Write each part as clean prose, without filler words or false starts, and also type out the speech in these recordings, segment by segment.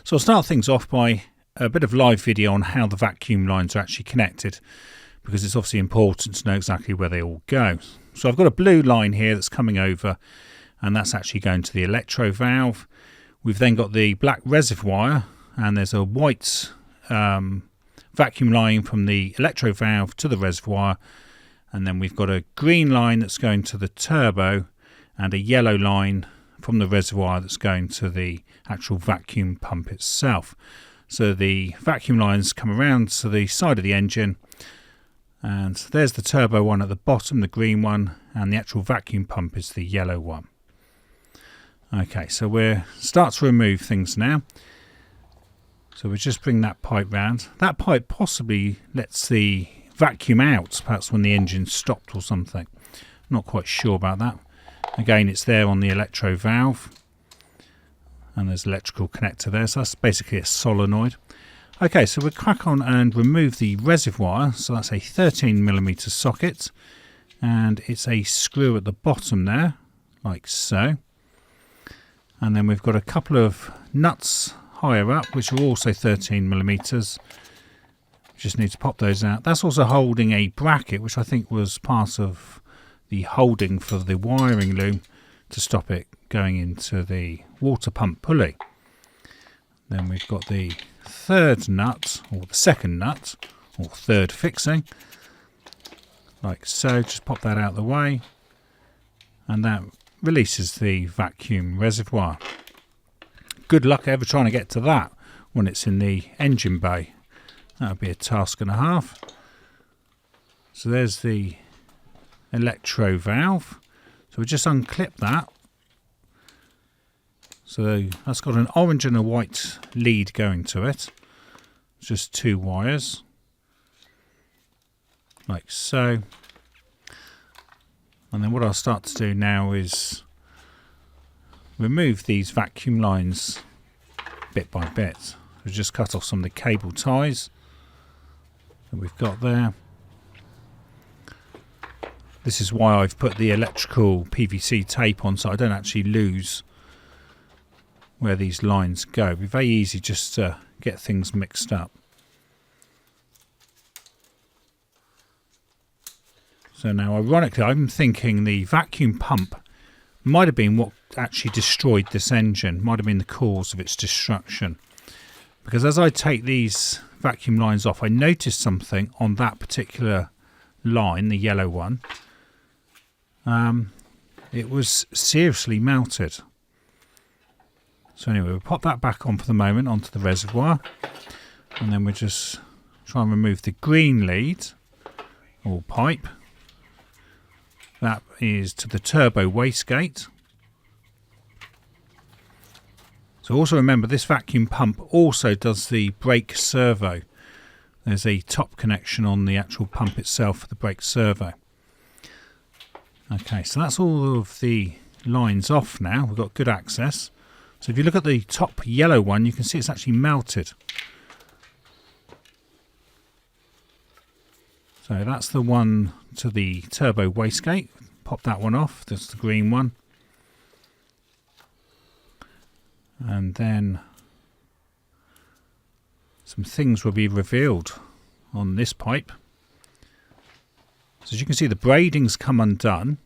So I'll start things off by a bit of live video on how the vacuum lines are actually connected, because it's obviously important to know exactly where they all go. So I've got a blue line here that's coming over, and that's actually going to the Electro valve. We've then got the black reservoir, and there's a white vacuum line from the Electro valve to the reservoir, and then we've got a green line that's going to the turbo and a yellow line from the reservoir that's going to the actual vacuum pump itself. So the vacuum lines come around to the side of the engine, and there's the turbo one at the bottom, the green one, and the actual vacuum pump is the yellow one. Okay, so we'll start to remove things now. So we'll just bring that pipe round. That pipe possibly lets the vacuum out, perhaps when the engine's stopped or something. Not quite sure about that. Again, it's there on the Electro valve, and there's an electrical connector there, so that's basically a solenoid. Okay, so we'll crack on and remove the reservoir. So that's a 13mm socket, and it's a screw at the bottom there, like so. And then we've got a couple of nuts higher up, which are also 13mm. Just need to pop those out. That's also holding a bracket, which I think was part of the holding for the wiring loom to stop it going into the water pump pulley. Then we've got the third nut, or the second nut, or third fixing, like so. Just pop that out of the way, and that releases the vacuum reservoir. Good luck ever trying to get to that when it's in the engine bay. That would be a task and a half. So there's the Electro valve. So we just unclip that. So that's got an orange and a white lead going to it. It's just two wires, like so. And then what I'll start to do now is remove these vacuum lines bit by bit. We'll just cut off some of the cable ties that we've got there. This is why I've put the electrical PVC tape on, so I don't actually lose where these lines go. It'd be very easy just to get things mixed up. So now, ironically, I'm thinking the vacuum pump might have been what actually destroyed this engine, might have been the cause of its destruction. Because as I take these vacuum lines off, I noticed something on that particular line, the yellow one. It was seriously melted. So anyway, we'll pop that back on for the moment onto the reservoir, and then we'll just try and remove the green lead or pipe. That is to the turbo wastegate. So also remember, this vacuum pump also does the brake servo. There's a top connection on the actual pump itself for the brake servo. Okay, so that's all of the lines off now. We've got good access. So if you look at the top yellow one, you can see it's actually melted. So that's the one to the turbo wastegate. Pop that one off. That's the green one. And then some things will be revealed on this pipe. So as you can see, the braiding's come undone,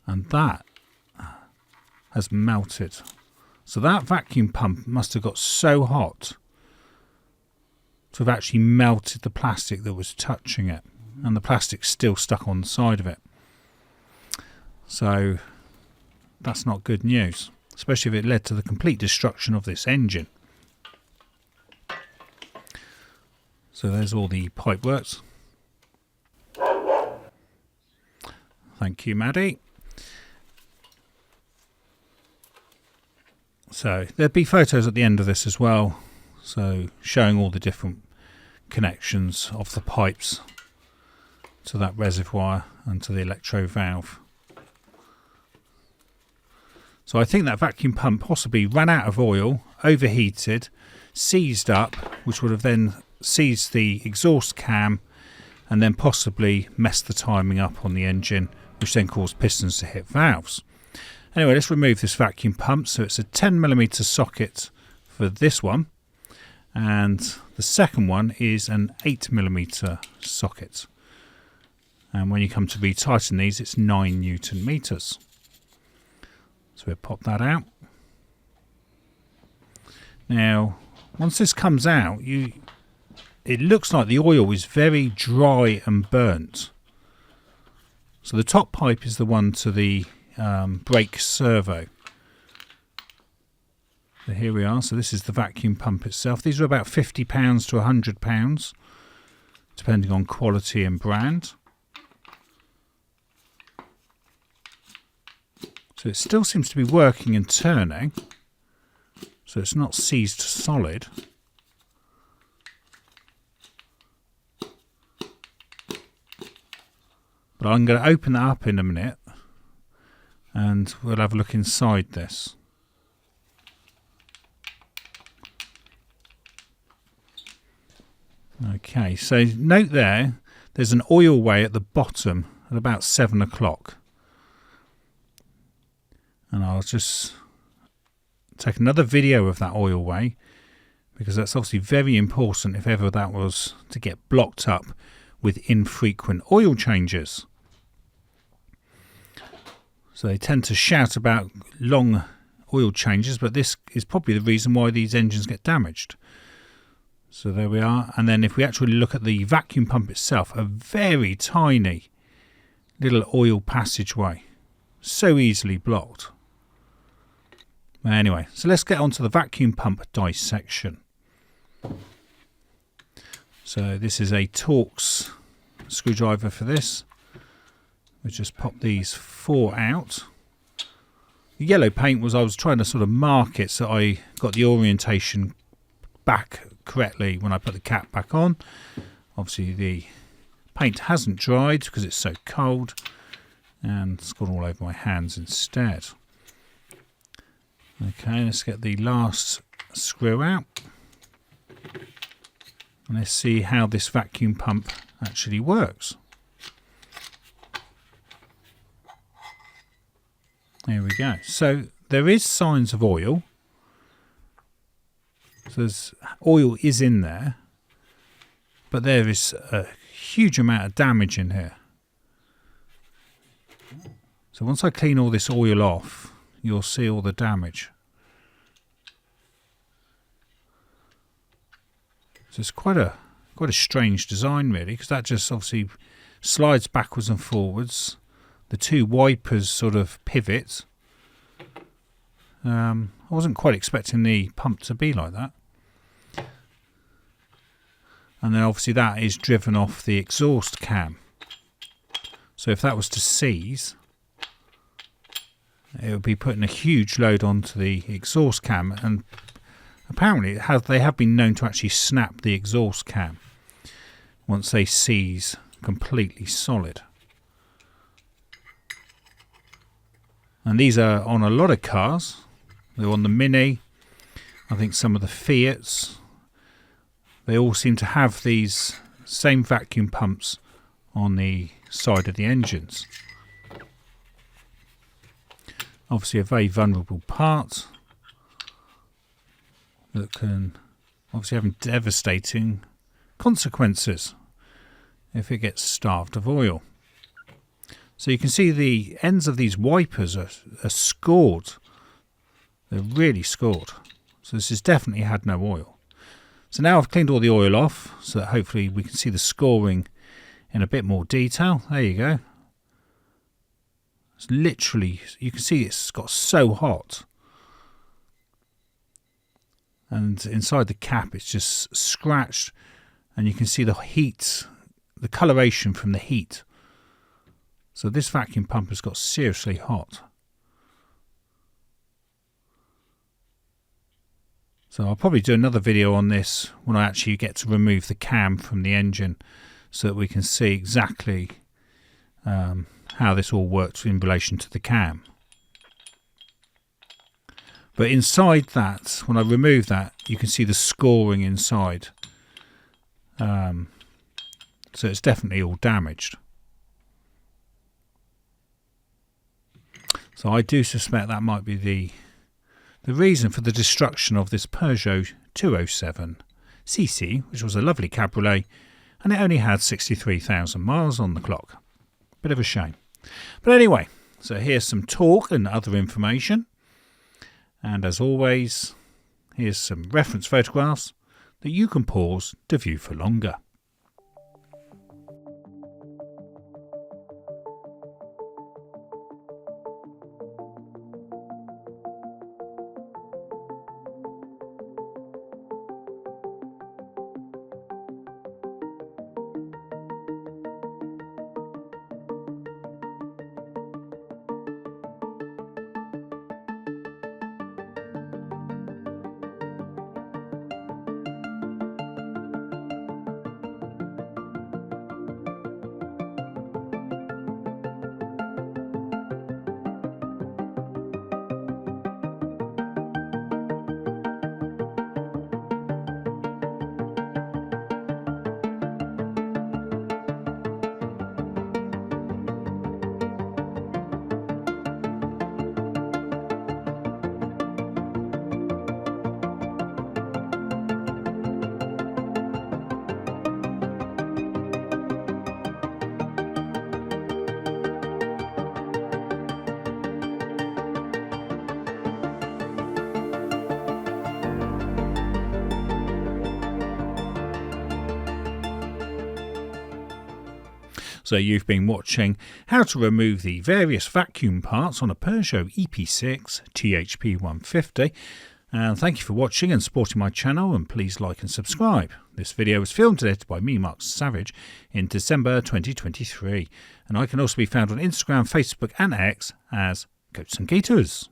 and that has melted. So that vacuum pump must have got so hot to have actually melted the plastic that was touching it, and the plastic's still stuck on the side of it. So that's not good news, especially if it led to the complete destruction of this engine. So there's all the pipe works. Thank you, Maddie. So there'll be photos at the end of this as well, so showing all the different connections of the pipes to that reservoir and to the Electro valve. So I think that vacuum pump possibly ran out of oil, overheated, seized up, which would have then seized the exhaust cam and then possibly messed the timing up on the engine, which then caused pistons to hit valves. Anyway, let's remove this vacuum pump. So it's a 10mm socket for this one, and the second one is an 8mm socket. And when you come to retighten these, it's 9 Newton meters. So we'll pop that out. Now, once this comes out, it looks like the oil is very dry and burnt. So the top pipe is the one to the brake servo. So here we are. So this is the vacuum pump itself. These are about £50 to £100, depending on quality and brand. So it still seems to be working and turning. So it's not seized solid. But I'm going to open that up in a minute and we'll have a look inside this. Okay, so note there's an oil weigh at the bottom at about 7 o'clock. And I'll just take another video of that oil weigh, because that's obviously very important if ever that was to get blocked up with infrequent oil changes. So they tend to shout about long oil changes, but this is probably the reason why these engines get damaged. So there we are. And then if we actually look at the vacuum pump itself, a very tiny little oil passageway, so easily blocked. Anyway, so let's get on to the vacuum pump dissection. So this is a Torx screwdriver for this. We just pop these 4 out. The yellow paint was, I was trying to sort of mark it so I got the orientation back correctly when I put the cap back on. Obviously the paint hasn't dried because it's so cold, and it's gone all over my hands instead. Okay, let's get the last screw out. And let's see how this vacuum pump actually works. There we go. So there is signs of oil. So there's oil is in there, but there is a huge amount of damage in here. So once I clean all this oil off, you'll see all the damage. So it's quite a strange design really, because that just obviously slides backwards and forwards. The 2 wipers sort of pivot. I wasn't quite expecting the pump to be like that. And then obviously that is driven off the exhaust cam. So if that was to seize, it would be putting a huge load onto the exhaust cam, and apparently they have been known to actually snap the exhaust cam once they seize completely solid. And these are on a lot of cars. They're on the Mini, I think some of the Fiats. They all seem to have these same vacuum pumps on the side of the engines. Obviously a very vulnerable part that can obviously have devastating consequences if it gets starved of oil. So you can see the ends of these wipers are scored. They're really scored. So this has definitely had no oil. So now I've cleaned all the oil off so that hopefully we can see the scoring in a bit more detail. There you go. It's literally, you can see it's got so hot. And inside the cap it's just scratched, and you can see the heat, the coloration from the heat. So this vacuum pump has got seriously hot. So I'll probably do another video on this when I actually get to remove the cam from the engine, so that we can see exactly how this all works in relation to the cam. But inside that, when I remove that, you can see the scoring inside. So it's definitely all damaged. So I do suspect that might be the reason for the destruction of this Peugeot 207cc, which was a lovely cabriolet, and it only had 63,000 miles on the clock. Bit of a shame. But anyway, so here's some talk and other information. And as always, here's some reference photographs that you can pause to view for longer. So you've been watching how to remove the various vacuum parts on a Peugeot EP6 THP150. And thank you for watching and supporting my channel, and please like and subscribe. This video was filmed and edited by me, Mark Savage, in December 2023. And I can also be found on Instagram, Facebook and X as Goats and Gators.